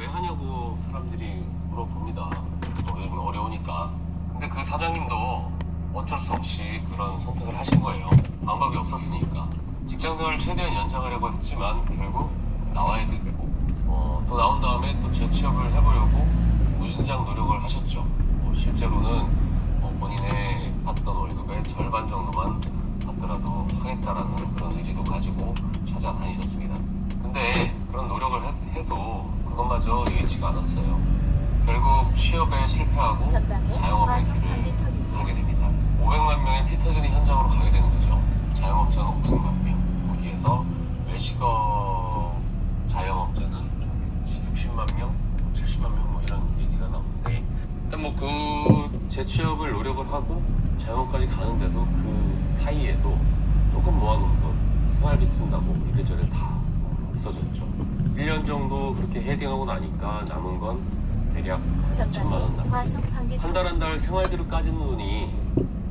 왜 하냐고 사람들이 물어봅니다. 요즘 어려우니까. 근데 그 사장님도 어쩔 수 없이 그런 선택을 하신 거예요. 방법이 없었으니까. 직장생활을 최대한 연장하려고 했지만 결국 나와야 됐고, 또 나온 다음에 또 재취업을 해보려고 무진장 노력을 하셨죠. 실제로는 본인의 받던 월급의 절반 정도만 받더라도 하겠다라는 그런 의지도 가지고 찾아다니셨습니다. 근데 그런 노력을 해도 그것마저 이기지가 않았어요. 결국 취업에 실패하고 자영업의 길을 가게 됩니다. 500만 명의 피터진이 현장으로 가게 되는 거죠. 자영업자는 500만 명, 거기에서 외식어 자영업자는 60만 명, 70만 명 뭐 이런 얘기가 나오는데, 일단 뭐 그 재취업을 노력을 하고 자영업까지 가는데도 그 사이에도 조금 모아놓은 돈, 생활비 쓴다고 이래저래 다 없어졌죠. 1년 정도 그렇게 헤딩하고 나니까 남은 건 대략 2천만 원 남았어요. 한 달 한 달 생활비로 까진 돈이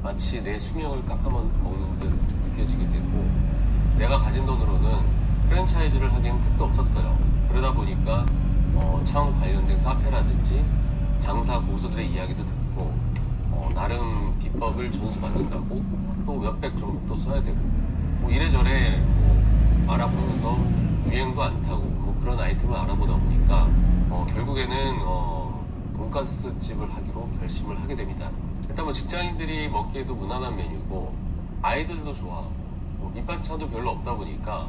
마치 내 수명을 깎아먹는 듯 느껴지게 되고, 내가 가진 돈으로는 프랜차이즈를 하기엔 택도 없었어요. 그러다 보니까 창업 관련된 카페라든지 장사 고수들의 이야기도 듣고 나름 비법을 전수받는다고 또 몇백 정도 또 써야 되고, 뭐 이래저래 알아보면서 유행도 안 타고 뭐 그런 아이템을 알아보다 보니까 결국에는 돈가스 집을 하기로 결심을 하게 됩니다. 일단 뭐 직장인들이 먹기에도 무난한 메뉴고 아이들도 좋아하고 밑반찬도 별로 없다 보니까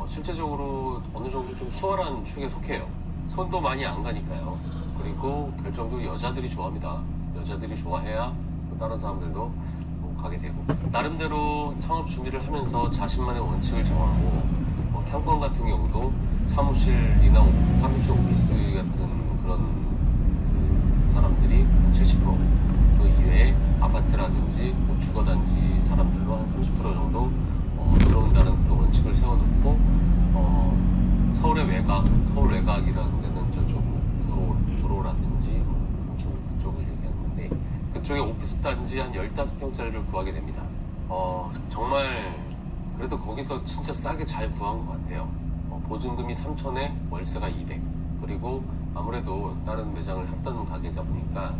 실제적으로 어느 정도 좀 수월한 축에 속해요. 손도 많이 안 가니까요. 그리고 결정적으로 여자들이 좋아합니다. 여자들이 좋아해야 또 다른 사람들도 가게 되고, 나름대로 창업 준비를 하면서 자신만의 원칙을 정하고 상권 같은 경우도 사무실이나 사무실 오피스 같은 그런 사람들이 한 70%, 그 이외에 아파트라든지 주거단지 사람들도 한 30% 정도 들어온다는 그런 원칙을 세워놓고, 서울 외곽이라는 데는 저쪽 구로라든지 그쪽을 얘기하는데, 그쪽에 오피스 단지 한 15평짜리를 구하게 됩니다. 정말 그래도 거기서 진짜 싸게 잘 구한 것 같아요. 보증금이 3천에 월세가 200, 그리고 아무래도 다른 매장을 했던 가게다 보니까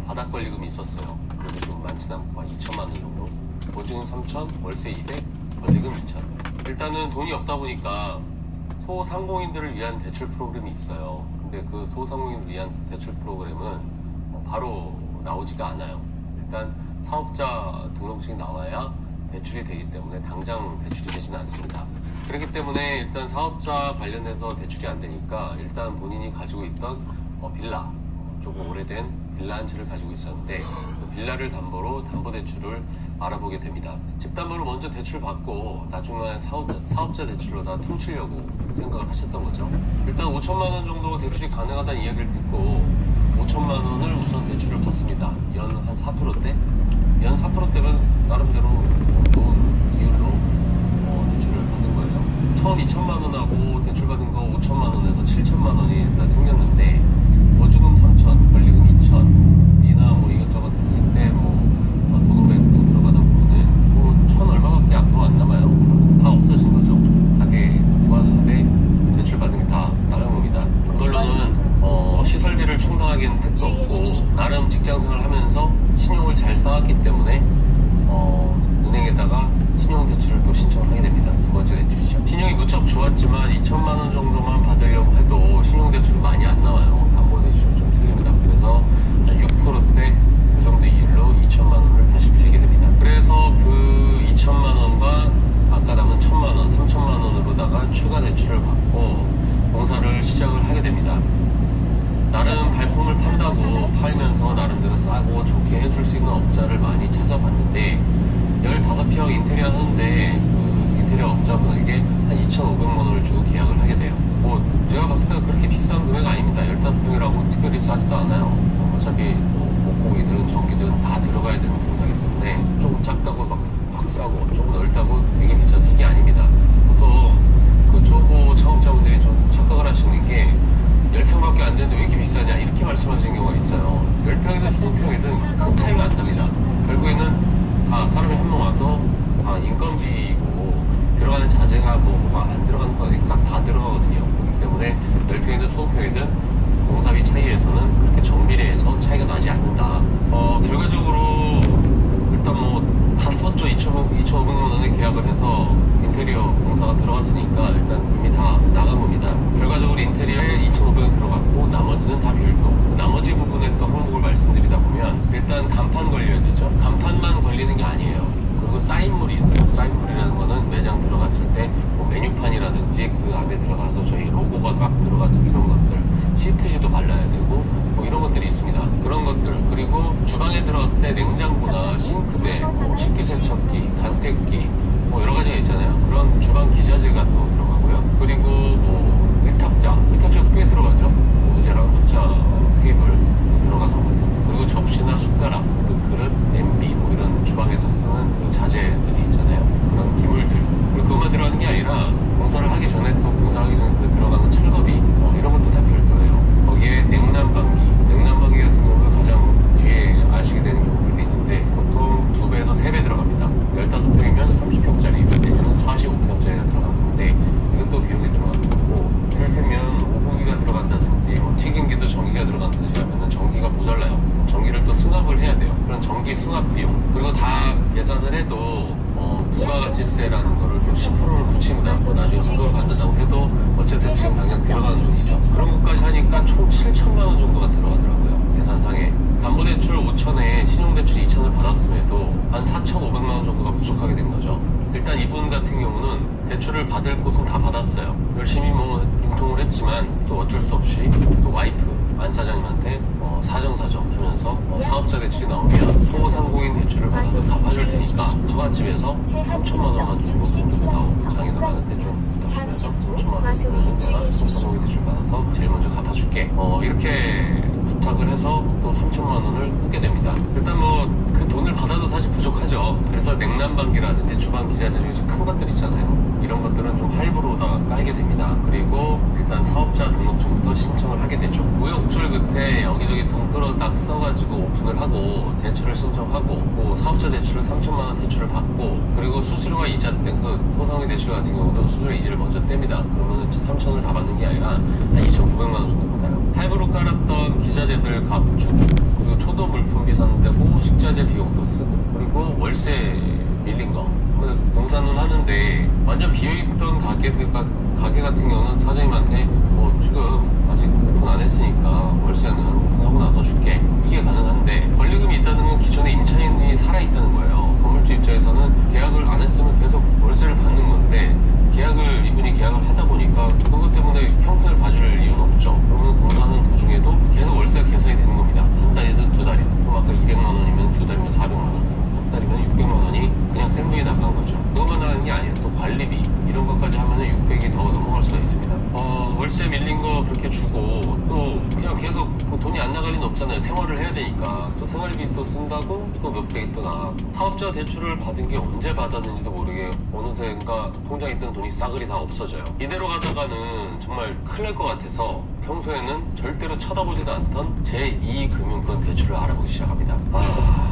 바닥 권리금이 있었어요. 그래도 좀 많진 않고 한 2천만 원 정도. 보증금 3천, 월세 200, 권리금 2천. 일단은 돈이 없다 보니까 소상공인들을 위한 대출 프로그램이 있어요. 근데 그 소상공인을 위한 대출 프로그램은 바로 나오지가 않아요. 일단 사업자 등록증이 나와야 대출이 되기 때문에 당장 대출이 되진 않습니다. 그렇기 때문에 일단 사업자 관련해서 대출이 안 되니까 일단 본인이 가지고 있던 빌라, 조금 오래된 빌라 한 채를 가지고 있었는데 그 빌라를 담보로 담보대출을 알아보게 됩니다. 집담보를 먼저 대출 받고 나중에 사업자 대출로 다 퉁치려고 생각을 하셨던 거죠. 일단 5천만 원 정도 대출이 가능하다는 이야기를 듣고 5천만 원을 우선 대출을 받습니다. 연 한 4%대? 연 4%대면 나름대로 좋은 이율로 대출을 받은 거예요. 처음 2천만 원하고 대출 받은 거 5천만 원에서 7천만 원이 일단 생겼는데, 보증금 3천, 권리금 2천, 이나 뭐 이것저것 했을 때 돈 500도 들어가다 보면은 천 얼마밖에 더 안 남아요. 다 없어진 거죠. 가게 구하는데 대출 받은 게 다 나간 겁니다. 그걸로는 시설비를 충당하기에는 택도 없고, 나름 직장생활을 하면서 신용을 잘 쌓았기 때문에 은행에다가 신용대출을 또 신청을 하게 됩니다. 두 번째 대출이죠. 신용이 무척 좋았지만 2천만 원 정도만 받으려고 해도 신용대출이 많이 안 나와요. 담보대출은 좀 틀립니다. 그래서 6%대 그 정도 이율로 2천만 원을 다시 빌리게 됩니다. 그래서 그 2천만 원과 아까 남은 1천만 원, 3천만 원으로다가 추가 대출을 받고 공사를 시작을 하게 됩니다. 나름 발품을 판다고 팔면서 나름대로 싸고 좋게 해줄 수 있는 업자를 많이 찾아봤는데, 15평 인테리어 하는데 그 인테리어 업자분에게 한 2,500만 원을 주고 계약을 하게 돼요. 뭐 제가 봤을 때는 그렇게 비싼 금액 아닙니다. 15평이라고 특별히 싸지도 않아요. 어차피 목공이든 전기든 다 들어가야 되는 공사이기 때문에 조금 작다고 막 확 싸고 조금 넓다고 되게 비싸도 이게 아닙니다. 보통 그 초보 창업자분들이 좀 착각을 하시는 게 10평밖에 안 되는데 왜 이렇게 비싸냐 이렇게 말씀하시는 경우가 있어요. 10평이든 20평이든 큰 차이가 안 납니다. 결국에는 다 사람이 한 명 와서 다 인건비고 들어가는 자재가 뭐가 안 들어가는 거 싹 다 들어가거든요. 그렇기 때문에 때문에 10평이든 20평이든 공사비 차이에서는 그렇게 정비례해서 차이가 나지 않는다. 결과적으로 일단 뭐 다 썼죠. 2,500만 원에 계약을 해서 인테리어 공사가 들어갔으니까 일단 이미 다 나간 겁니다. 결과적으로 인테리어에 2,500원 들어갔고 나머지는 다 별도. 나머지 부분에 또 항목을 말씀드리다 보면 일단 간판 걸려야 되죠. 간판만 걸리는 게 아니에요. 그리고 사인물이 있어요. 사인물이라는 거는 매장 들어갔을 때 뭐 메뉴판이라든지 그 안에 들어가서 저희 로고가 막 들어가는 이런 것들, 시트지도 발라야 되고 뭐 이런 것들이 있습니다. 그런 것들, 그리고 주방에 들어갔을 때 냉장고나 싱크대, 뭐 식기세척기, 간택기 뭐 여러 가지가 있잖아요. 그런 주방 기자재가 또 들어가고요. 그리고 뭐 의탁자도 꽤 들어가죠. 뭐 의자랑 후자 테이블 들어가는 것들, 그리고 접시나 숟가락, 그 그릇, 냄비 뭐 이런 주방에서 쓰는 그 자재들이 있잖아요. 그런 기물들. 그리고 그것만 들어가는 게 아니라 공사를 하기 전에 또 공사하기 전에 그 들어가는 철거비 이런 것도 다 별도예요. 거기에 냉난방기 같은 경우는 가장 뒤에 아시게 되는 경우들도 있는데 보통 2배에서 3배 들어갑니다. 15평이면 30평짜리 내지는 45평짜리가 들어가는 건데 이건 또 비용이 들어가는 거고, 이를테면 오븐기가 들어간다든지 뭐 튀김기도 전기가 들어간다든지 하면은 전기가 모자라요. 전기를 또 승합을 해야 돼요. 그런 전기 승합 비용, 그리고 다 계산을 해도 부가가치세라는 거를 또 10%를 붙입니다. 뭐 나중에 소득을 받는다고 해도 어쨌든 지금 당장 들어가는 돈이죠. 그런 것까지 하니까 총 7천만 원 정도가 들어가더라고요. 계산상에. 담보대출 5천에 신용대출 2천을 받았음에도 한 4,500만 원 정도가 부족하게 된 거죠. 일단 이분 같은 경우는 대출을 받을 곳은 다 받았어요. 열심히 뭐 융통을 했지만 또 어쩔 수 없이 또 와이프 안 사장님한테 사정사정 하면서 사업자 대출이 나오면 소상공인 대출을 받아서 갚아줄 테니까 처갓집에서 3천만 원만 주고 금주고 장인어른한테 좀 부탁드려서 3천만 원 내가 소상공인 대출 받아서 제일 먼저 갚아줄게, 이렇게 부탁을 해서 또 3천만 원을 끊게 됩니다. 일단 뭐 그 돈을 받아도 사실 부족하죠. 그래서 냉난방기라든지 주방 기자재 중에 큰 것들 있잖아요. 이런 것들은 좀 할부로다가 깔게 됩니다. 그리고 일단 사업자 등록증부터 신청을 하게 되죠. 우여곡절 끝에 여기저기 돈 끌어다 써가지고 오픈을 하고 대출을 신청하고 또 사업자 대출을 3천만 원 대출을 받고, 그리고 수수료와 이자 땐 그 소상공인 대출 같은 경우도 수수료 이자를 먼저 뗍니다. 그러면 3천을 다 받는 게 아니라 한 2,900만 원 정도 받아요. 할부로 깔았던 기자재들 값 주고, 그리고 초도 물품비 사는 데고 식자재 비용도 쓰고, 그리고 월세 밀린 거 공사는 하는데 완전 비어있던 가게 같은 경우는 사장님한테 지금 아직 오픈 안 했으니까 월세는 오픈하고 나서 줄게, 이게 가능한데 권리금이 있다는 건 기존에 임차인이 살아있다는 거예요. 건물주 입장에서는 계약을 안 했으면 계속 월세를 받는 건데 이분이 계약을 하다 보니까 그것 때문에 형편을 봐줄 이유는 없죠. 그러면 공사하는 도중에도 계속 월세가 개선이 되는 겁니다. 한 달이든 두 달이든. 그럼 아까 200만 원이면 두 달이면 400만 원, 석 달이면 600만 원이 그냥 생돈이 나간 거죠. 그것만 하는 게 아니에요. 또 관리비 이런 것까지 하면은 600이 더 넘어갈 수가 있습니다. 월세 밀린 거 그렇게 주고 또 그냥 계속 뭐 돈이 안 나갈 리는 없잖아요. 생활을 해야 되니까 또 생활비 또 쓴다고 또 몇백이 또 나가고, 사업자 대출을 받은 게 언제 받았는지도 모르게 어느새인가 통장에 있던 돈이 싸그리 다 없어져요. 이대로 가다가는 정말 큰일 날 것 같아서 평소에는 절대로 쳐다보지도 않던 제2금융권 대출을 알아보기 시작합니다.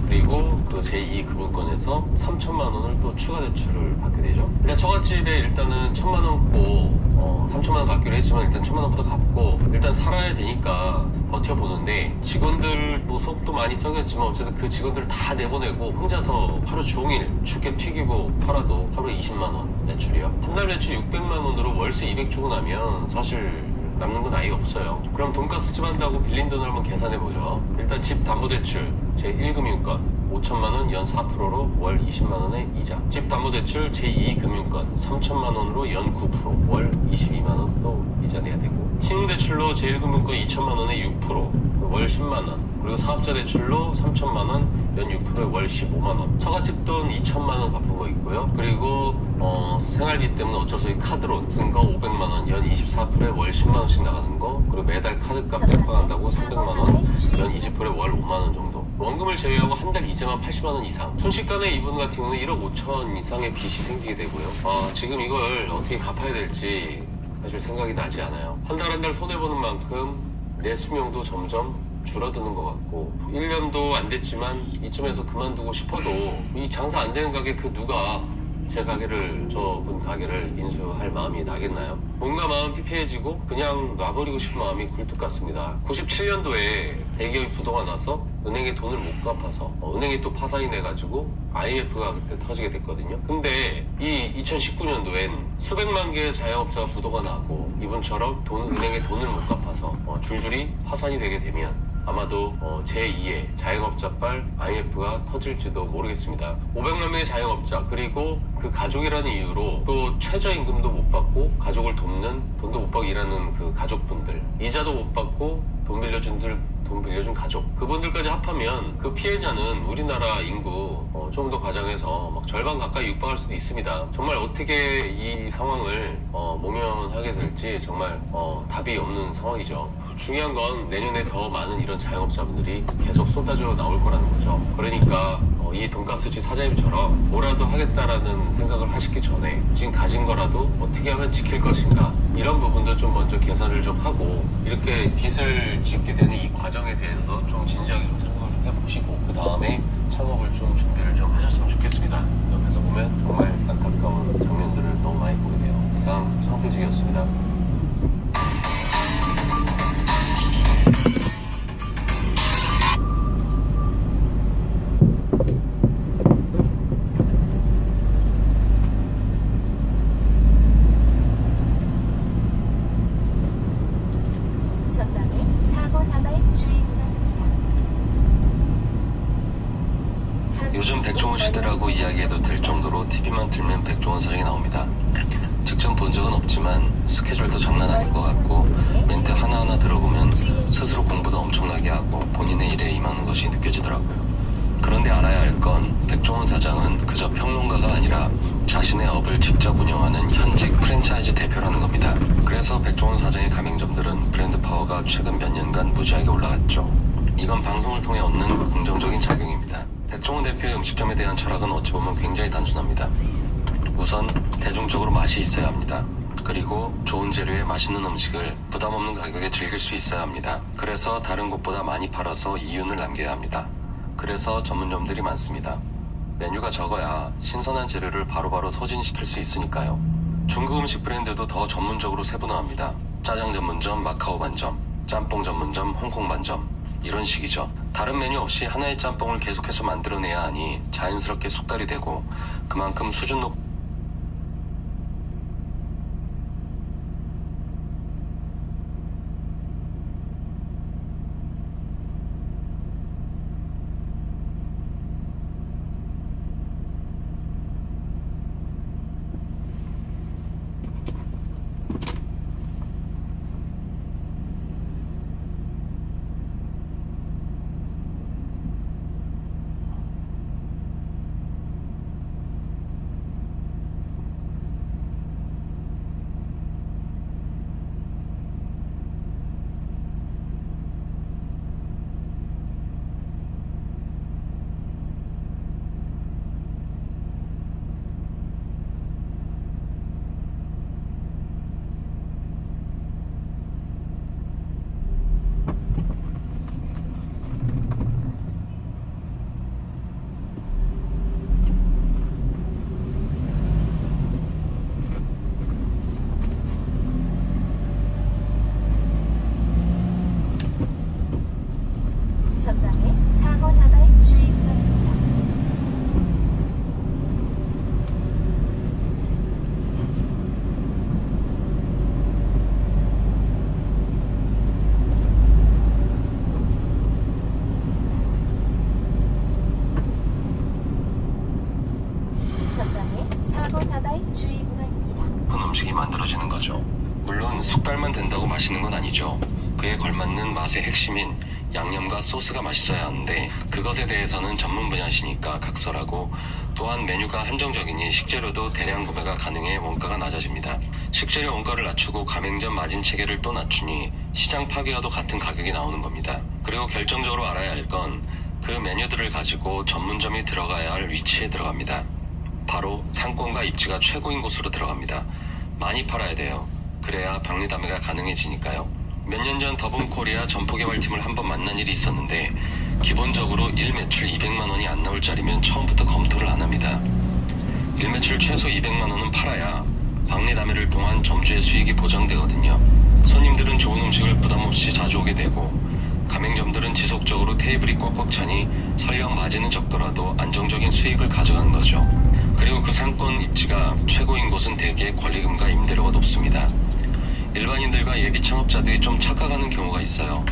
그리고 그 제2금융권에서 3천만 원을 또 추가 대출을 받게 되죠. 일단 처갓집에 일단은 1,000만 원 고 3천만 원 갚기로 했지만 일단 1,000만 원부터 갚고 일단 살아야 되니까 버텨보는데, 직원들 뭐 속도 많이 썩였지만 어쨌든 그 직원들 다 내보내고 혼자서 하루 종일 죽게 튀기고 팔아도 하루에 20만 원 매출이요. 한 달 매출 600만 원으로 월세 200 주고 나면 사실 남는 건 아예 없어요. 그럼 돈가스 집 한다고 빌린 돈을 한번 계산해보죠. 일단 집 담보대출 제1금융권 5천만 원 연 4%로 월 20만 원의 이자. 집 담보대출 제2금융권 3천만 원으로 연 9% 월 22만 원 또 이자 내야 되고, 신용대출로 제1금융권 2천만 원에 6%월 10만 원, 그리고 사업자 대출로 3천만 원 연 6%에 월 15만 원, 처갓집 돈 2천만 원 갚은 거 있고요. 그리고 생활비 때문에 어쩔 수 없이 카드로 쓴 거 500만 원 연 24%에 월 10만 원씩 나가는 거, 그리고 매달 카드값 뺏어간다고 300만 원 연 20%에 월 5만 원 정도. 원금을 제외하고 한 달 이자만 80만 원 이상. 순식간에 이분 같은 경우는 1억 5천 이상의 빚이 생기게 되고요. 지금 이걸 어떻게 갚아야 될지 사실 생각이 나지 않아요. 한 달 한 달 손해보는 만큼 내 수명도 점점 줄어드는 것 같고, 1년도 안 됐지만 이쯤에서 그만두고 싶어도 이 장사 안 되는 가게 그 누가 제 가게를, 저분 가게를 인수할 마음이 나겠나요? 뭔가 마음 피폐해지고 그냥 놔버리고 싶은 마음이 굴뚝 같습니다. 97년도에 대기업이 부도가 나서 은행에 돈을 못 갚아서 은행이 또 파산이 내가지고 IMF가 그때 터지게 됐거든요. 근데 이 2019년도엔 수백만 개의 자영업자가 부도가 나고 이분처럼 은행에 돈을 못 갚아서 줄줄이 파산이 되게 되면 아마도 제2의 자영업자발 IMF가 터질지도 모르겠습니다. 500만 명의 자영업자 그리고 그 가족이라는 이유로 또 최저임금도 못 받고 가족을 돕는 돈도 못 받고 일하는 그 가족분들, 이자도 못 받고 돈 빌려준 가족, 그분들까지 합하면 그 피해자는 우리나라 인구 좀 더 과장해서 막 절반 가까이 육박할 수도 있습니다. 정말 어떻게 이 상황을 모면하게 될지 정말 답이 없는 상황이죠. 중요한 건 내년에 더 많은 이런 자영업자분들이 계속 쏟아져 나올 거라는 거죠. 그러니까 이 돈가스집 사장님처럼 뭐라도 하겠다라는 생각을 하시기 전에 지금 가진 거라도 어떻게 하면 지킬 것인가, 이런 부분도 좀 먼저 계산을 좀 하고, 이렇게 빚을 짓게 되는 이 과정에 대해서 좀 진지하게 좀 생각을 좀 해보시고 그 다음에 창업을 좀 준비를 좀 하셨으면 좋겠습니다. 옆에서 보면 정말 안타까운 장면들을 너무 많이 보게 돼요. 이상 성필직이었습니다. 전방에 사고 나발 주의 구간입니다. 요즘 백종원 시대라고 이야기해도 될 정도로 TV만 틀면 백종원 사장이 나옵니다. 직접 본 적은 없지만 스케줄도 장난 아닐 것 같고 멘트 하나하나 들어보면 스스로 공부도 엄청나게 하고 본인의 일에 임하는 것이 느껴지더라고요. 그런데 알아야 할 건 백종원 사장은 그저 평론가가 아니라 자신의 업을 직접 운영하는 현직 프랜차이즈 대표라는 겁니다. 그래서 백종원 사장의 가맹점들은 브랜드 파워가 최근 몇 년간 무지하게 올라갔죠. 이건 방송을 통해 얻는 긍정적인 작용입니다. 백종원 대표의 음식점에 대한 철학은 어찌 보면 굉장히 단순합니다. 우선 대중적으로 맛이 있어야 합니다. 그리고 좋은 재료에 맛있는 음식을 부담 없는 가격에 즐길 수 있어야 합니다. 그래서 다른 곳보다 많이 팔아서 이윤을 남겨야 합니다. 그래서 전문점들이 많습니다. 메뉴가 적어야 신선한 재료를 바로바로 소진시킬 수 있으니까요. 중국 음식 브랜드도 더 전문적으로 세분화합니다. 짜장 전문점, 마카오 반점, 짬뽕 전문점, 홍콩 반점, 이런 식이죠. 다른 메뉴 없이 하나의 짬뽕을 계속해서 만들어내야 하니 자연스럽게 숙달이 되고 그만큼 수준 높 전방에 사고 나발 주의 구간입니다. 전방에 사고 나발 주의 구간입니다. 음식이 만들어지는 거죠. 물론 숙달만 된다고 맛있는 건 아니죠. 그에 걸맞는 맛의 핵심인 양념과 소스가 맛있어야 하는데 그것에 대해서는 전문 분야시니까 각설하고, 또한 메뉴가 한정적이니 식재료도 대량 구매가 가능해 원가가 낮아집니다. 식재료 원가를 낮추고 가맹점 마진 체계를 또 낮추니 시장 파괴와도 같은 가격이 나오는 겁니다. 그리고 결정적으로 알아야 할 건 그 메뉴들을 가지고 전문점이 들어가야 할 위치에 들어갑니다. 바로 상권과 입지가 최고인 곳으로 들어갑니다. 많이 팔아야 돼요. 그래야 박리담회가 가능해지니까요. 몇 년 전 더블코리아 점포개발팀을 한번 만난 일이 있었는데 기본적으로 1매출 200만 원이 안 나올 자리면 처음부터 검토를 안 합니다. 일매출 최소 200만 원은 팔아야 박리담회를 통한 점주의 수익이 보장되거든요. 손님들은 좋은 음식을 부담없이 자주 오게 되고 가맹점들은 지속적으로 테이블이 꽉꽉 차니 설령 마진은 적더라도 안정적인 수익을 가져가는 거죠. 그리고 그 상권 입지가 최고인 곳은 대개 권리금과 임대료가 높습니다. 일반인들과 예비 창업자들이 좀 착각하는 경우가 있어요.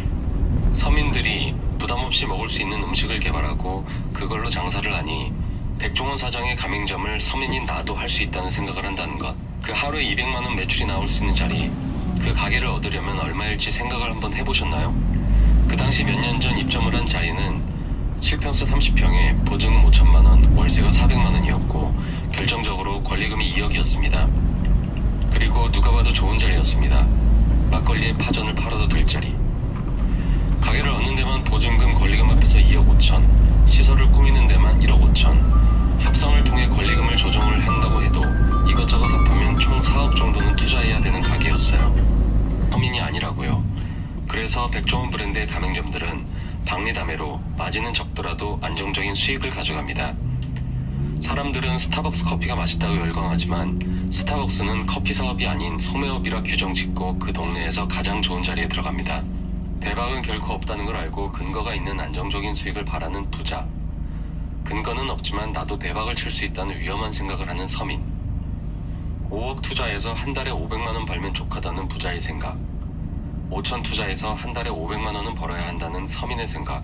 서민들이 부담없이 먹을 수 있는 음식을 개발하고 그걸로 장사를 하니 백종원 사장의 가맹점을 서민인 나도 할 수 있다는 생각을 한다는 것. 그 하루에 200만 원 매출이 나올 수 있는 자리, 그 가게를 얻으려면 얼마일지 생각을 한번 해보셨나요? 그 당시 몇 년 전 입점을 한 자리는 7평수 30평에 보증금 5천만 원, 월세가 400만 원이었고 결정적으로 권리금이 2억이었습니다. 그리고 누가 봐도 좋은 자리였습니다. 막걸리에 파전을 팔아도 될 자리. 가게를 얻는 데만 보증금 권리금 합해서 2억 5천, 시설을 꾸미는 데만 1억 5천, 협상을 통해 권리금을 조정을 한다고 해도 이것저것 합하면 총 4억 정도는 투자해야 되는 가게였어요. 서민이 아니라고요. 그래서 백종원 브랜드의 가맹점들은 박리담회로 마진은 적더라도 안정적인 수익을 가져갑니다. 사람들은 스타벅스 커피가 맛있다고 열광하지만 스타벅스는 커피 사업이 아닌 소매업이라 규정 짓고 그 동네에서 가장 좋은 자리에 들어갑니다. 대박은 결코 없다는 걸 알고 근거가 있는 안정적인 수익을 바라는 부자. 근거는 없지만 나도 대박을 칠 수 있다는 위험한 생각을 하는 서민. 5억 투자해서 한 달에 500만 원 벌면 족하다는 부자의 생각. 5천 투자해서 한 달에 500만 원은 벌어야 한다는 서민의 생각.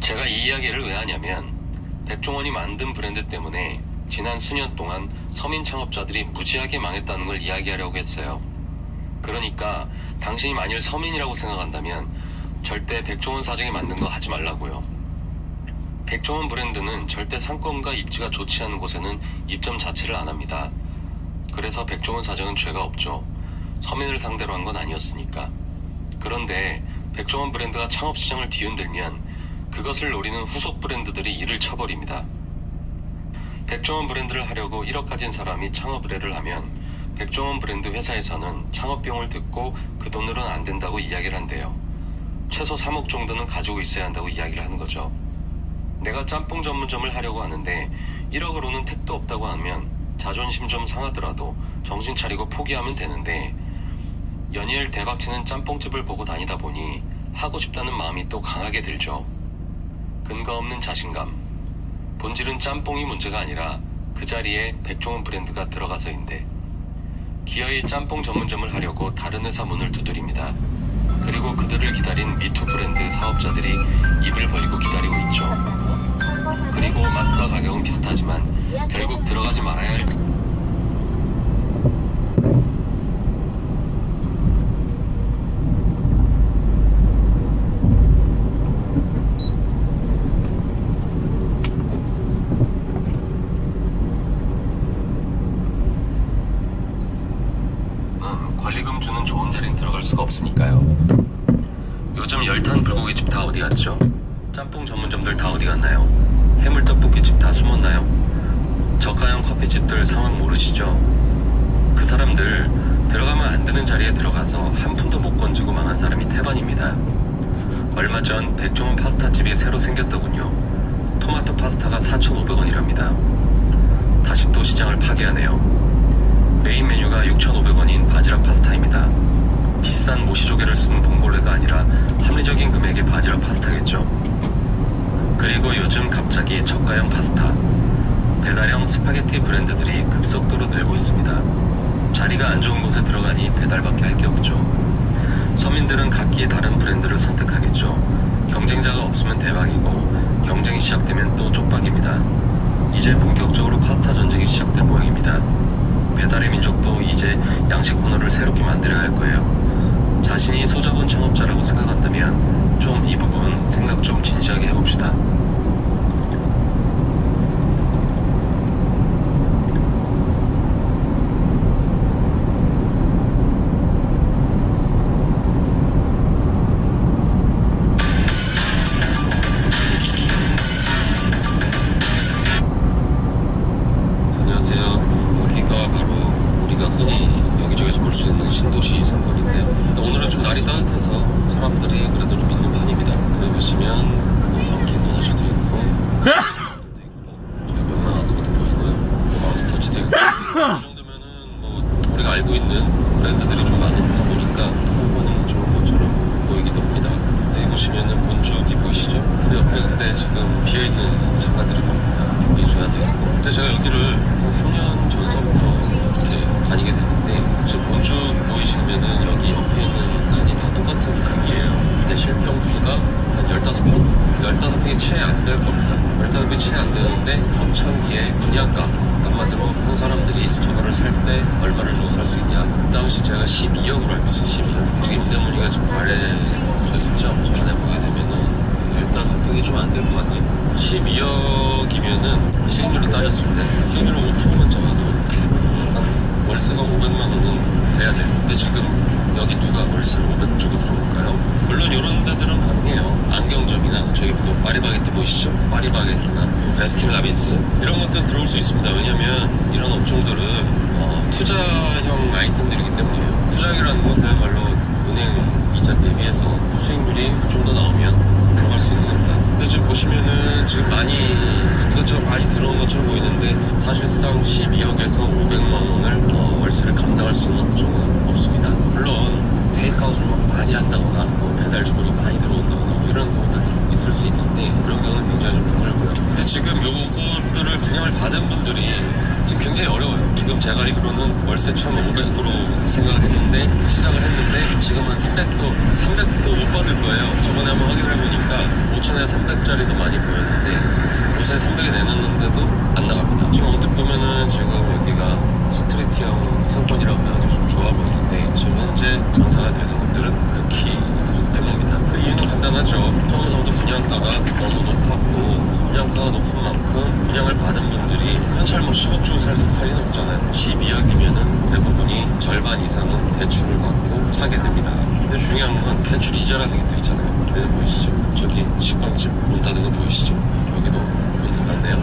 제가 이 이야기를 왜 하냐면 백종원이 만든 브랜드 때문에 지난 수년 동안 서민 창업자들이 무지하게 망했다는 걸 이야기하려고 했어요. 그러니까 당신이 만일 서민이라고 생각한다면 절대 백종원 사장이 만든 거 하지 말라고요. 백종원 브랜드는 절대 상권과 입지가 좋지 않은 곳에는 입점 자체를 안 합니다. 그래서 백종원 사장은 죄가 없죠. 서민을 상대로 한 건 아니었으니까. 그런데 백종원 브랜드가 창업시장을 뒤흔들면 그것을 노리는 후속 브랜드들이 이를 쳐버립니다. 백종원 브랜드를 하려고 1억 가진 사람이 창업 의뢰를 하면 백종원 브랜드 회사에서는 창업비용을 듣고 그 돈으로는 안 된다고 이야기를 한대요. 최소 3억 정도는 가지고 있어야 한다고 이야기를 하는 거죠. 내가 짬뽕 전문점을 하려고 하는데 1억으로는 택도 없다고 하면 자존심 좀 상하더라도 정신 차리고 포기하면 되는데 연일 대박치는 짬뽕집을 보고 다니다 보니 하고 싶다는 마음이 또 강하게 들죠. 근거 없는 자신감. 본질은 짬뽕이 문제가 아니라 그 자리에 백종원 브랜드가 들어가서인데 기어이 짬뽕 전문점을 하려고 다른 회사 문을 두드립니다. 그리고 그들을 기다린 미투 브랜드 사업자들이 입을 벌리고 기다리고 있죠. 그리고 맛과 가격은 비슷하지만 결국 들어가지 말아야 할 권리금 주는 좋은 자리는 들어갈 수가 없으니까요. 요즘 열탄 불고기집 다 어디 갔죠? 짬뽕 전문점들 다 어디 갔나요? 해물떡볶이집 다 숨었나요? 저가형 커피집들 상황 모르시죠? 그 사람들 들어가면 안 되는 자리에 들어가서 한 푼도 못 건지고 망한 사람이 태반입니다. 얼마 전 백종원 파스타집이 새로 생겼더군요. 토마토 파스타가 4,500원이랍니다. 다시 또 시장을 파괴하네요. 메인 메뉴가 6,500원인 바지락 파스타입니다. 비싼 모시조개를 쓴 봉골레가 아니라 합리적인 금액의 바지락 파스타겠죠. 그리고 요즘 갑자기 저가형 파스타, 배달형 스파게티 브랜드들이 급속도로 늘고 있습니다. 자리가 안 좋은 곳에 들어가니 배달밖에 할 게 없죠. 서민들은 각기 다른 브랜드를 선택하겠죠. 경쟁자가 없으면 대박이고 경쟁이 시작되면 또 쪽박입니다. 이제 본격적으로 파스타 전쟁이 시작될 모양입니다. 배달의 민족도 이제 양식 코너를 새롭게 만들어야 할 거예요. 자신이 소자본 창업자라고 생각한다면 좀 이 부분 생각 좀 진지하게 해봅시다. 안녕하세요. 여기가 바로 우리가 흔히 여기저기서 볼 수 있는 신도시 상권인데요. 오늘은 좀 날이 따뜻해서 사람들이 그래도 좀 있는 편입니다. 여기 보시면 던킨 도너츠도 여기를 한 3년 전서부터 이렇게 다니게 되는데, 지금 본주 보이시면은 여기 옆에 있는 칸이 다 똑같은 크기예요. 근데 실평수가 한 15평? 15평이 채 안 될 겁니다. 15평이 채 안 되는데 동창기에 분양가, 한마디로 한 사람들이 저거를 살 때 얼마를 주고 살 수 있냐. 그 당시 제가 12억으로 알고 있어요. 12억. 지금 임대문의가 좀 아래졌죠. 전에 보게 되면은 15평이 좀 안 될 것 같네요. 12억이면은 수익률로 따졌을 때 수익률로 5%만 잡아도 한 월세가 500만 원은 돼야 돼요. 근데 지금 여기 누가 월세를 500 주고 들어올까요? 물론 이런 데들은 가능해요. 안경점이나 저기 또 파리바게뜨 보이시죠? 파리바게뜨나 베스킨라빈스 이런 것들은 들어올 수 있습니다. 왜냐면 이런 업종들은 투자형 아이템들이기 때문이에요. 투자기라는 건 그야말로 은행 이자 대비해서 수익률이 좀 더 나오면 들어갈 수 있는 겁니다. 근데 지금 보시면은 지금 많이 이것저것 많이 들어온 것처럼 보이는데 사실상 12억에서 500만 원을 월세를 감당할 수 있는 업종은 없습니다. 물론 테이크아웃을 많이 한다거나 배달 주문이 많이 들어온다거나 이런 경우도 있을 수 있는데 그런 경우는 굉장히 좀 드물고요. 근데 지금 요것들을 분양을 받은 분들이 지금 굉장히 어려워요. 지금 제가 알기로는 월세 처음 500으로 생각을 했는데 시작을 했는데 지금은 300도 못 받을 거예요. 저번에 한번 확인을 해보니까 5천에 300짜리도 많이 보였는데 요새 300에 내놨는데도 안 나갑니다. 지금 언뜻 보면은 지금 여기가 스트리트형 상권이라고 해가지고 좀 좋아 보이는데 지금 현재 장사가 되는 것들은 극히 드뭅니다. 그 이유는 간단하죠. 평소부터 분양가가 너무 높았고 분양가가 높은 만큼 분양을 받은 분들이 현찰 뭐 10억 주고 살 리는 없잖아요. 12억이면은 대부분이 절반 이상은 대출을 받고 사게 됩니다. 근데 중요한 건 대출 이자라는 게 또 있잖아요. 그래서 보이시죠? 저기 식빵집 문 닫은 거 보이시죠? 여기도 있는 건데요.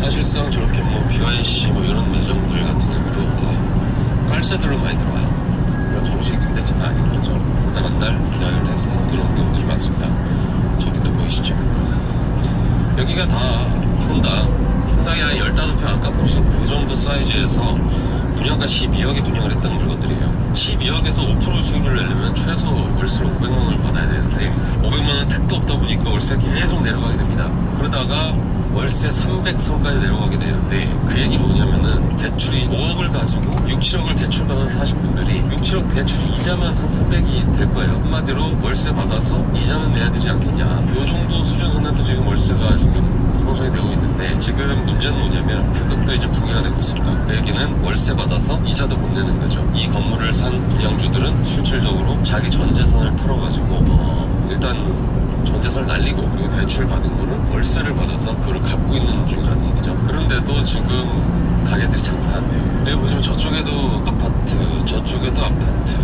사실상 저렇게 뭐 BYC 뭐 이런 매장들 같은 경우도 다 깔세들로 많이 들어와요. 그러니까 정식 임대차가 아닌 거죠. 한 달 계약을 해서 들어온 경우들이 많습니다. 저기도 보이시죠? 여기가 다 혼다의 한 15평 아까 보신 그 정도 사이즈에서 분양가 12억에 분양을 했던 물건들이에요. 12억에서 5% 수익률을 내려면 최소 월세를 500만 원을 받아야 되는데 500만 원 택도 없다 보니까 월세가 계속 내려가게 됩니다. 그러다가 월세 300선까지 내려가게 되는데 그 얘기 뭐냐면은 대출이 5억을 가지고 6, 7억을 대출받아서 사신 분들이 6, 7억 대출 이자만 한 300이 될 거예요. 한마디로 월세 받아서 이자는 내야 되지 않겠냐. 요 정도 수준 선에서 지금 월세가 지금 형성이 되고 있는데 지금 문제는 뭐냐면 그것도 이제 붕괴가 되고 있습니다. 그 얘기는 월세 받아서 이자도 못 내는 거죠. 이 건물을 산 분양주들은 실질적으로 자기 전 재산을 털어가지고 일단 전 재산을 날리고 그리고 대출 받은 거는 월세를 받아서 그걸 갚고 있는 중이라는 얘기죠. 그런데도 지금 가게들이 장사가 안 돼요. 여기 보시면 저쪽에도 아파트, 저쪽에도 아파트,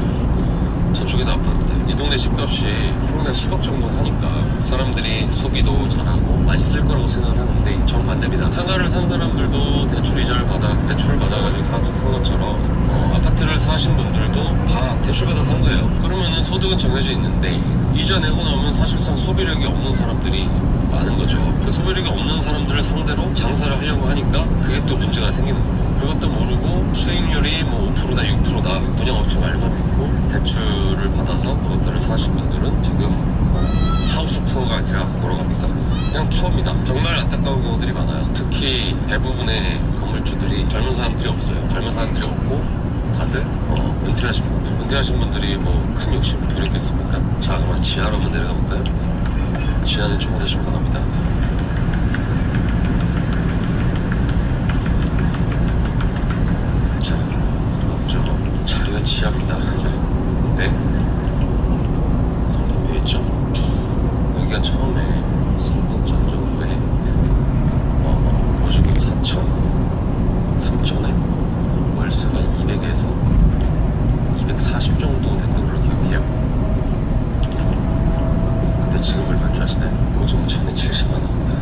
저쪽에도 아파트. 이 동네 집값이 평균 10억 정도 하니까 사람들이 소비도 잘하고 많이 쓸 거라고 생각을 하는데 정반대입니다. 상가를 산 사람들도 대출 이자를 대출을 받아가지고 산 것처럼 아파트를 사신 분들도 다 대출 받아 산 거예요. 그러면은 소득은 정해져 있는데 이자 내고 나면 사실상 소비력이 없는 사람들이 많은 거죠. 그 소비력이 없는 사람들을 상대로 장사를 하려고 하니까 그게 또 문제가 생기는 거고 그것도 모르고 수익률이 뭐 5%다 6%다 분양업체가 알고 있고 대출을 받아서 그것들을 사신 분들은 지금 하우스 푸어가 아니라 뭐라고 합니다. 그냥 푸어입니다. 정말 안타까운 경우들이 많아요. 특히 대부분의 건물주들이 젊은 사람들이 없어요. 젊은 사람들이 없고 다들 은퇴하신 분들이 뭐 큰 욕심 부렸겠습니까? 자, 그럼 지하로 한번 내려가 볼까요? 지하는 좀 더 심각합니다. 자, 먼저 자리가 지하입니다. 네, 덤벼있죠? 여기가 처음에 3년 전 정도에 보증금 3천에 월세가 200에서 240 정도 됐던 걸로 기억해요. 근데 지금 얼마인 줄 아시나요? 보증금 1070만 원입니다.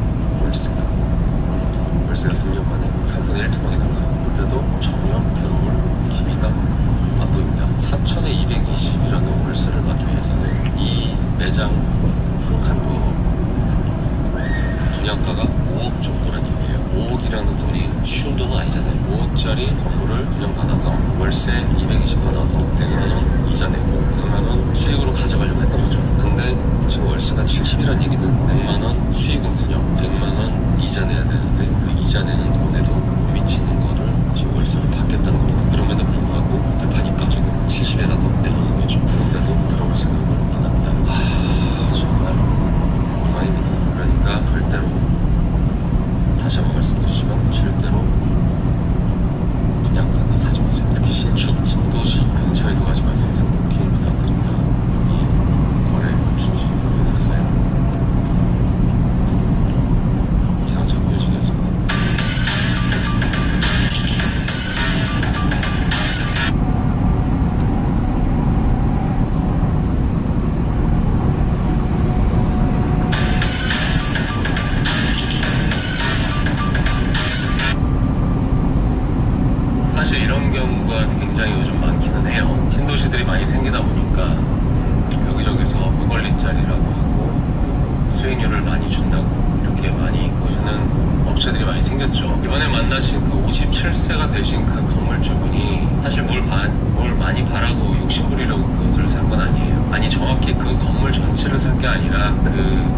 월세가 3년 만에 3분의 1 토막이 났어요. 그때도 전혀 들어올 기미가 안 보입니다. 4천에 220이라는 월세를 받기 위해서는 이 매장 한 칸도 분양가가 5억 정도란 얘기예요. 5억이라는 돈이 쉬운 돈은 아니잖아요. 5억짜리 건물을 분양받아서 월세 220 받아서 100만원 이자 내고 100만원 수익으로 가져가려고 했던 거죠. 근데 지금 월세가 70이란 얘기는 100만원 수익은커녕 100만원 이자 내야 되는데 그 이자 내는 돈에도 아니 정확히 그 건물 전체를 산 게 아니라 그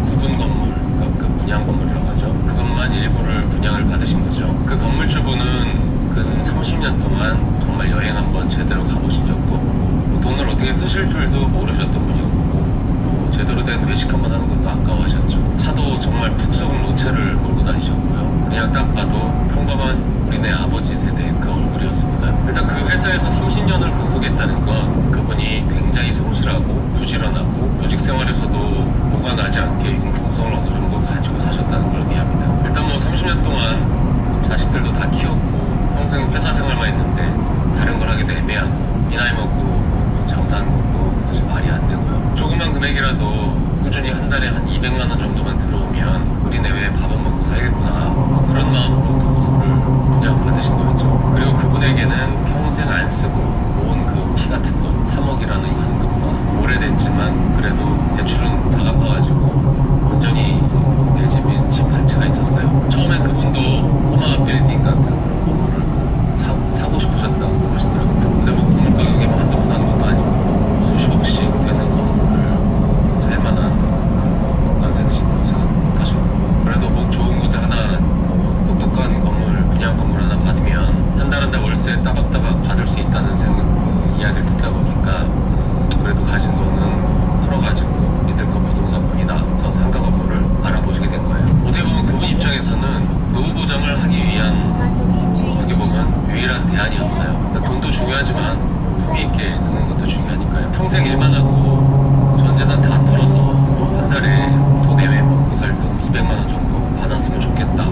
부분 건물, 그러니까 그 분양 건물이라고 하죠. 그것만 일부를 분양을 받으신 거죠. 그 건물주분은 근 30년 동안 정말 여행 한번 제대로 가보신 적도 없고 뭐 돈을 어떻게 쓰실 줄도 모르셨던 분이었고 뭐 제대로 된 외식 한번 하는 것도 아까워하셨죠. 차도 정말 푹 썩은 로체를 몰고 다니셨고요. 그냥 딱 봐도 평범한 우리네 아버지 세대의 그 얼굴이었습니다. 일단 그 회사에서 30년을 근속했다는 건 그분이 굉장히 성실하고 부지런하고 조직 생활에서도 뭐가 나지 않게 융통성을 어느 정도 가지고 사셨다는 걸 의미합니다. 일단 뭐 30년 동안 자식들도 다 키웠고 평생 회사 생활만 했는데 다른 걸 하기도 애매하고 이 나이 먹고 장사하는 것도 사실 말이 안 되고요. 조그만 금액이라도 꾸준히 한 달에 한 200만 원 정도만 들어오면 우리 내외에 밥은 먹고 살겠구나 뭐 그런 마음으로 그 건물을 분양받으신 거였죠. 그리고 그분에게는 평생 안 쓰고 모은 그 피 같은 돈 3억이라는 현금과 오래됐지만 그래도 대출은 다 갚아가지고 온전히 내 집인 집 한 채가 있었어요. 처음엔 그분도 꼬마 빌딩 같은 그런 건물을 사고 싶으셨다고 그러시더라고요. 근데 뭐 건물 가격이 뭐 한두 푼 하는 것도 아니고 수십억씩 되는 건물을 살만한 난생신 생각 못하셨고 그래도 목 좋은 곳에 하나 똑똑한 건물 분양 건물 하나 받으면 한 달 월세 따박따박 받을 수 있다는 그 이야기를 듣다 보니까 그래도 가진 돈은 털어가지고 믿을 거 부동산뿐이다. 그래서 상가 건물을 알아보시게 된 거예요. 어떻게 보면 그분 입장에서는 노후 보장을 하기 위한 과속에 어떻게 주의하십시오. 보면 유일한 대안이었어요. 그러니까 돈도 중요하지만 품위 있게 느는 것도 중요하니까요. 평생 일만 하고 전 재산 다 털어서 한 달에 두 내외 먹고 살던 200만 원 정도 받았으면 좋겠다.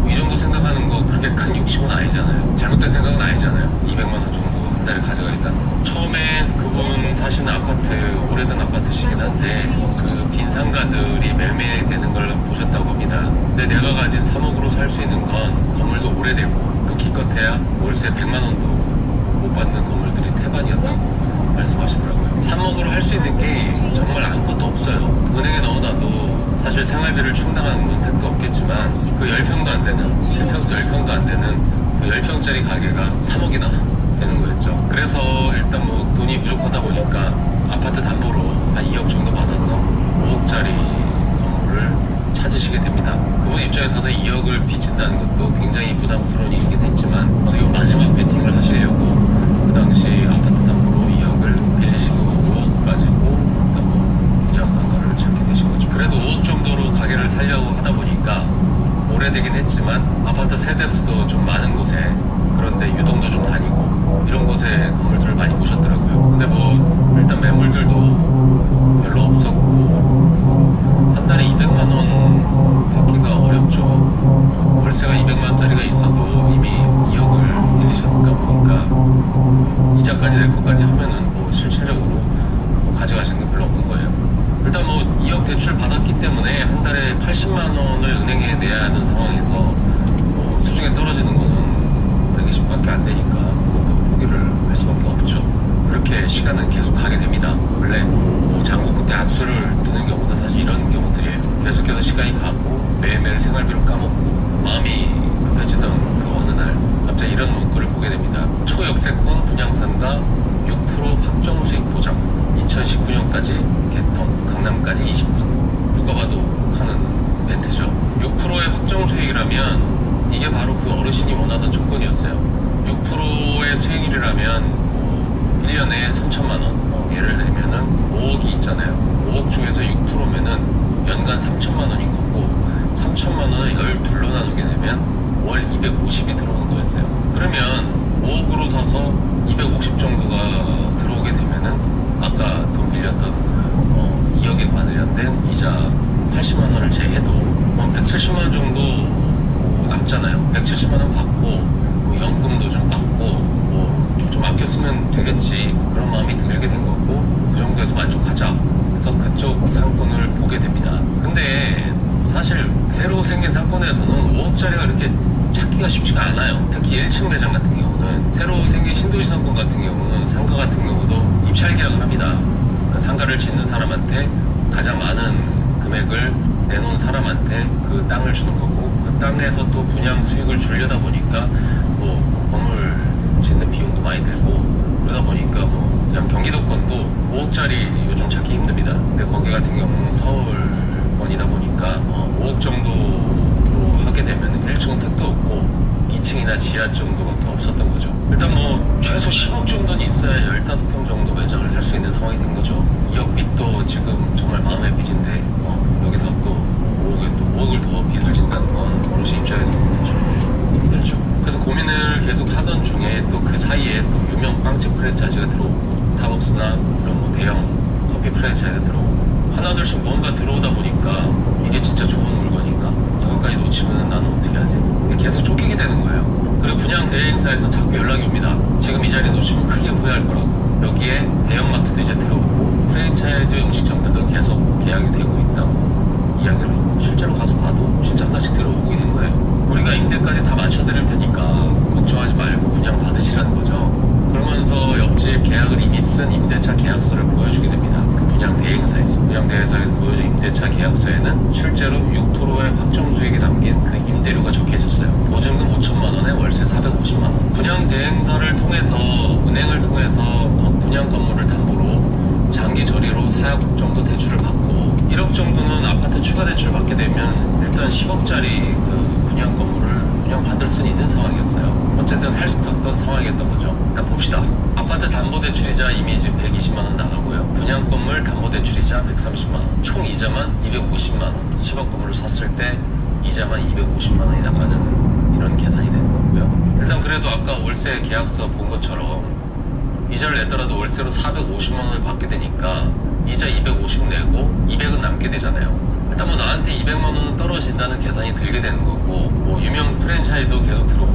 이 정도 생각하는 거 그렇게 큰 욕심은 아니잖아요. 잘못된 생각은 아니잖아요. 200만 원 정도 한 달에 가져가겠다. 처음에 그분 사시는 아파트 오래된 아파트시긴 한데 그 빈 상가들이 매매되는 걸 보셨다고 합니다. 근데 내가 가진 3억으로 살 수 있는 건 건물도 오래되고 또 기껏해야 월세 100만 원도 못 받는 건물들이 태반이었다고 말씀하시더라고요. 3억으로 할 수 있는 게 정말 아무것도 없어요. 은행에 넣어놔도 사실 생활비를 충당하는 건 택도 없겠지만 그 10평도 안 되는, 실평수 10평도 안 되는 그 10평짜리 가게가 3억이나 되는 거였죠. 그래서 일단 뭐 돈이 부족하다 보니까 아파트 담보로 한 2억 정도 받아서 5억짜리 건물을 찾으시게 됩니다. 그분 입장에서는 2억을 빚진다는 것도 굉장히 부담스러운 일이긴 했지만 어떻게 보면 마지막 베팅을 하시려고 그 당시 아파트 담보로 2억을 빌리시고 5억 가지고 일단 뭐 분양상가를 찾게 되신 거죠. 그래도 5억 정도로 가게를 살려고 하다 보니까 오래되긴 했지만 아파트 세대수도 좀 많은 곳에 그런데 유동도 좀 다니고 이런 곳에 건물들을 많이 보셨더라고요. 근데 뭐 일단 매물들도 별로 없었고 한 달에 200만 원 받기가 어렵죠. 월세가 200만 원짜리가 있어도 이미 2억을 빌리셨다 보니까 이자까지 낼 것까지 하면은 뭐 실질적으로 뭐 가져가시는 게 별로 없는 거예요. 일단 뭐 2억 대출 받았기 때문에 한 달에 80만 원을 은행에 내야 하는 상황에서 뭐 수중에 떨어지는 거는 120밖에 안 되니까 그것도 포기를 할 수밖에 없죠. 그렇게 시간은 계속 가게 됩니다. 원래 뭐 장고 끝에 악수를 두는 경우도 사실 이런 경우들이에요. 계속해서 시간이 가고 매일매일 생활비를 까먹고 마음이 급해지던 그 어느 날 갑자기 이런 문구를 보게 됩니다. 초역세권 분양상가 6% 확정 수익 보장 2019년까지 개통 강남까지 20분. 누가 봐도 하는 멘트죠. 6%의 확정 수익이라면 이게 바로 그 어르신이 원하던 조건이었어요. 6%의 수익률이라면 1년에 3천만 원. 예를 들면은 5억이 있잖아요. 5억 중에서 6%면은 연간 3천만 원인 거고 3천만 원을 12로 나누게 되면 월 250이 들어오는 거였어요. 그러면 5억으로 사서 250 정도가 들어오게 되면은 아까 돈 빌렸던 2억에 관련된 이자 80만 원을 제해도 170만 원 정도 남잖아요. 170만 원 받고 뭐 연금도 좀 받고 좀 아껴 쓰면 되겠지 그런 마음이 들게 된 거고 그 정도에서 만족하자 그래서 그쪽 상권을 보게 됩니다. 근데 사실 새로 생긴 상권에서는 5억짜리가 그렇게 찾기가 쉽지가 않아요. 특히 1층 매장 같은 경우는 새로 생긴 신도시 상권 같은 경우는 상가 같은 경우도 입찰 계약을 합니다. 그러니까 상가를 짓는 사람한테 가장 많은 금액을 내놓은 사람한테 그 땅을 주는 거고 그 땅에서 또 분양 수익을 주려다 보니까 뭐 건물 짓는 비용도 많이 들고 그러다 보니까 뭐 그냥 경기도권도 5억짜리 요즘 찾기 힘듭니다. 근데 거기 같은 경우는 서울권이다 보니까 5억 정도로 하게 되면 1층은 택도 없고 2층이나 지하 정도밖에 없었던 거죠. 일단 뭐 최소 10억 정도는 있어야 15평 정도 매장을 할 수 있는 상황이 된 거죠. 2억 빚도 지금 정말 마음의 빚인데 여기서 또 5억을 더 빚을 진다는 건 어르신 입장에서 힘들죠. 그래서 고민을 계속 하던 중에 또 그 사이에 또 유명 빵집 프랜차이즈가 들어오고 스타벅스나 이런 뭐 대형 커피 프랜차이즈가 들어오고 하나둘씩 뭔가 들어오다 보니까 이게 진짜 좋은 물건인가? 이것까지 놓치면 나는 어떻게 하지? 계속 쫓기게 되는 거예요. 그리고 분양 대행사에서 자꾸 연락이 옵니다. 지금 이 자리 놓치면 크게 후회할 거라고. 여기에 대형마트도 이제 들어오고 프랜차이즈 음식점들도 계속 계약이 되고 있다고 이야기를 하고 실제로 가서 봐도 진짜 다시 들어오고 있는 거예요. 우리가 임대까지 다 맞춰드릴 테니까 걱정하지 말고 분양 받으시라는 거죠. 그러면서 옆집 계약을 이미 쓴 임대차 계약서를 보여주게 됩니다. 그 분양 대행사에서. 분양 대행사에서 보여준 임대차 계약서에는 실제로 6%의 확정 수익이 담긴 그 임대료가 적혀 있었어요. 보증금 5천만 원에 월세 450만 원. 분양 대행사를 통해서 은행을 통해서 분양 건물을 담보로 장기 저리로 4억 정도 대출을 받고 1억 정도는 아파트 추가 대출 받게 되면 일단 10억짜리 그 분양 건물을 분양 받을 수는 있는 상황이었어요. 어쨌든 살 수 있었던 상황이었던 거죠. 일단 봅시다. 아파트 담보대출이자 이미 지금 120만 원 나가고요. 분양 건물 담보대출이자 130만 원. 총 이자만 250만 원. 10억 건물을 샀을 때 이자만 250만 원이 나가는 이런 계산이 되는 거고요. 일단 그래도 아까 월세 계약서 본 것처럼 이자를 내더라도 월세로 450만 원을 받게 되니까 이자 250 내고 200은 남게 되잖아요. 일단 뭐 나한테 200만 원은 떨어진다는 계산이 들게 되는 거고 뭐 유명 프랜차이즈도 계속 들어오고